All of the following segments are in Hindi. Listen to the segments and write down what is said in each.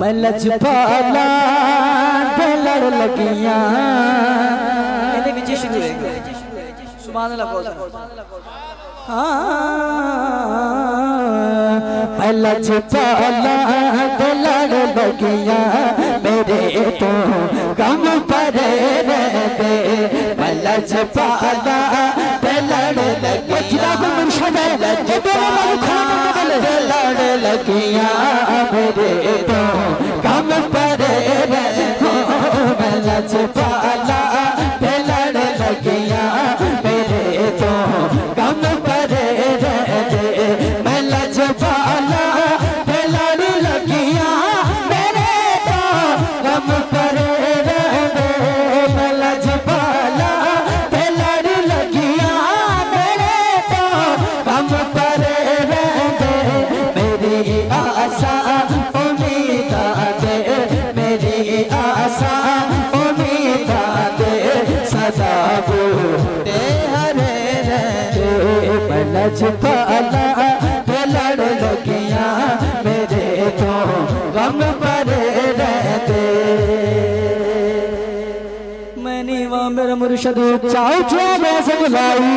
मैं लजपाला ते लड़ लगियां ਇਹਦੇ ਵਿੱਚ ਸ਼ੁਰੂ ਹੋਏਗਾ ਸੁਭਾਨ ਅੱਲਾਹ ਬੋਲ मैं लजपाला ते लड़ लगियां मेरे तो गम परे रहते मैं लजपाला ते लड़ लगियां लड़ लगियां मेरे तो गम परे रहते मैं लजपाला ते लड़ लगियां मेरे तो गम परे रहते मैं लजपाला ते लड़ लगियां मेरे तो गम परे रहते मैं लजपाला ते लड़ लगियां मेरे तो गम परे रहते मेरी आशा उम्मीदा दे मेरी आशा उम्मीदा दे सदा बूटे हरे रहते मैं लजपाला ते लड़ लगियां मेरे तो गम परे रहते मैंने वहाँ मेरा मुर्शद चाव चाव सगलाई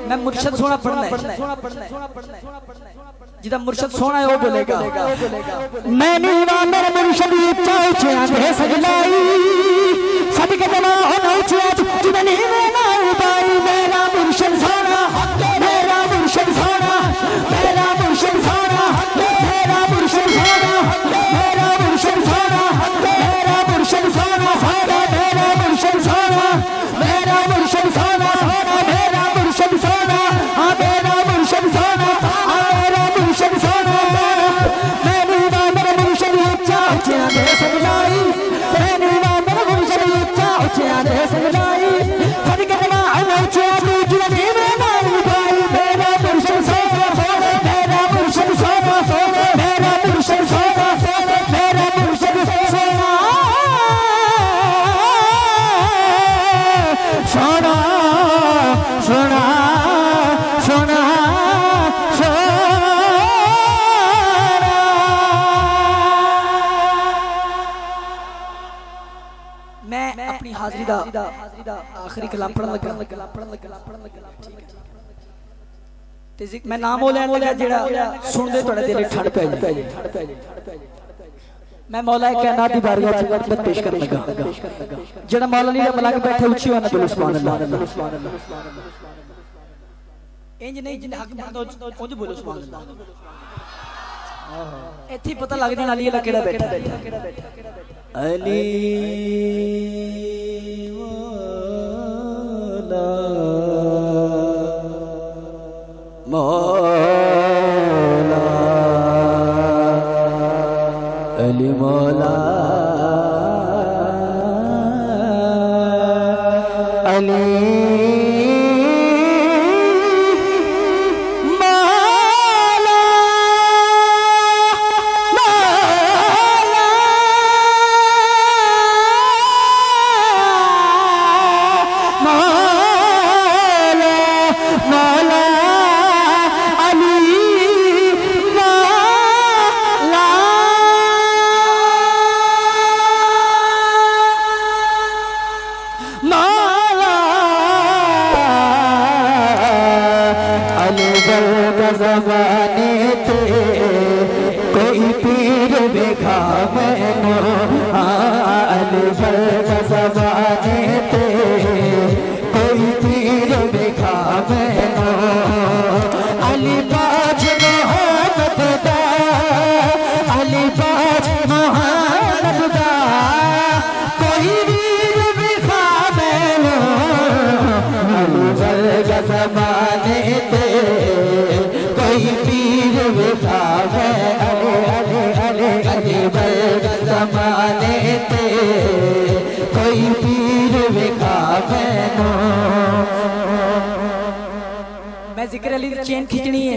मैं मुर्शद सोना पढ़ना है जिदा मुर्शद सोना है वो बोलेगा मैंने वहाँ मेरा मुर्शद चाव चाव सगलाई सदके जना होना चाव जिदा नहीं मेरा उबाई मेरा मुर्शद सोना मेरा मुर्शद सोना मेरा मुर्शद सोना मेरा मुर्शद सोना मेरा मुर्शद सोना मेरा मुर्शद सोना मेरा मुर्शद सोना मेरा मुर्शद सोना मेरा मुर्शद सोना मेरा मुर्शद सोना मेरा मुर्शद सोना मैंने मेरा मुर्शद चाव चाव सगलाई मैंने मेरा मुर्शद चाव चाव सगलाई सदके जना होना चाव जिदा नहीं मेरा उबाई मेरा मुर्शद सोना मेरा मुर्शद सोना मेरा मुर्शद सोना मेरा मुर्शद सोना सोना सोना सोना मैं अपनी हाजरी दा आखिरी कलाम पढ़न लगा ते मैं नाम वो लैन लगा जेड़ा सुनदे थोड़े दिल ठंड पै जाए मैं मौला कायनात दी बारगाह च खिदमत पेश करन लगा जेड़ा मौला दी मलाक बैठे उच्ची होना बोलो सुभान अल्लाह इंज नहीं जिन हक बनदा उंज बोलो सुभान अल्लाह इत्थे पता लग जाना अली अल्लाह केड़ा बैठा अली मौला अली मौला अली ज़माने थे कोई पीर देखा मैंने अलवर ज़माने थे कोई पीर देखा मैंने अलीबाज मोहम्मद दा अलीबाज मोहम्मद दा कोई पीर देखा मैंने अलवर ज़माने थे कोई पीर विखा है अले अले अले अलीवर ज़माने ते कोई पीर विखा मैनो मैं जिक्र अली दी चेन खिंचनी है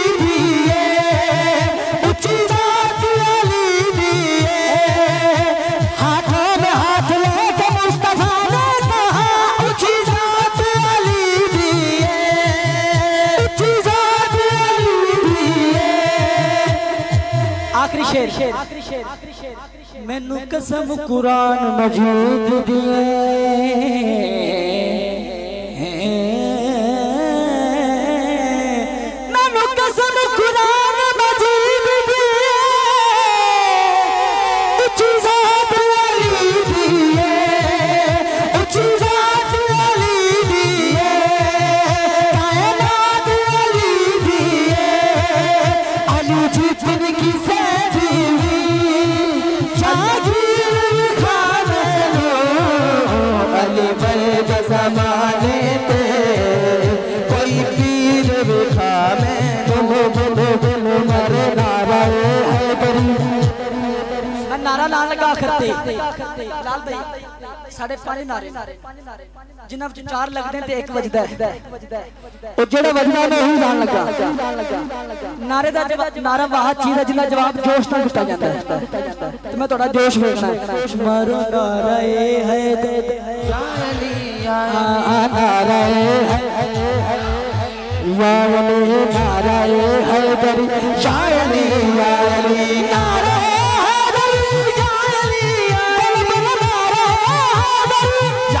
मैनू कसम कुरान मजीद दिए मैनू कसम कुरान मजीद दिए उच्ची ज़ात वाली दिए उच्ची ज़ात वाली दिए कायनात वाली दिए अली जितन की सैदी ज़माने ते कोई पीर विखा में बोलो बोलो बोलो मारे नारा हैदरी मैं नारा लान लगा करते लाल भाई साढ़े 5 नारे जिन्हां विच 4 लगदे ते 1 वजदा है ओ जेड़ा वजदा मैं ही लान लगा नारे दा नारा वाह चीज है जिन्दा जवाब जोश नाल दिता जांदा है ते मैं थोड़ा जोश वेखना मारो नारा ए हैदरी नारा या अली नारा हैदरी या अली या अली नारा हैदरी या अली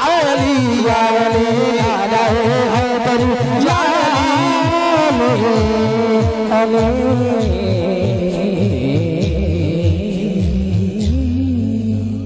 या अली या अली नारा हैदरी या अली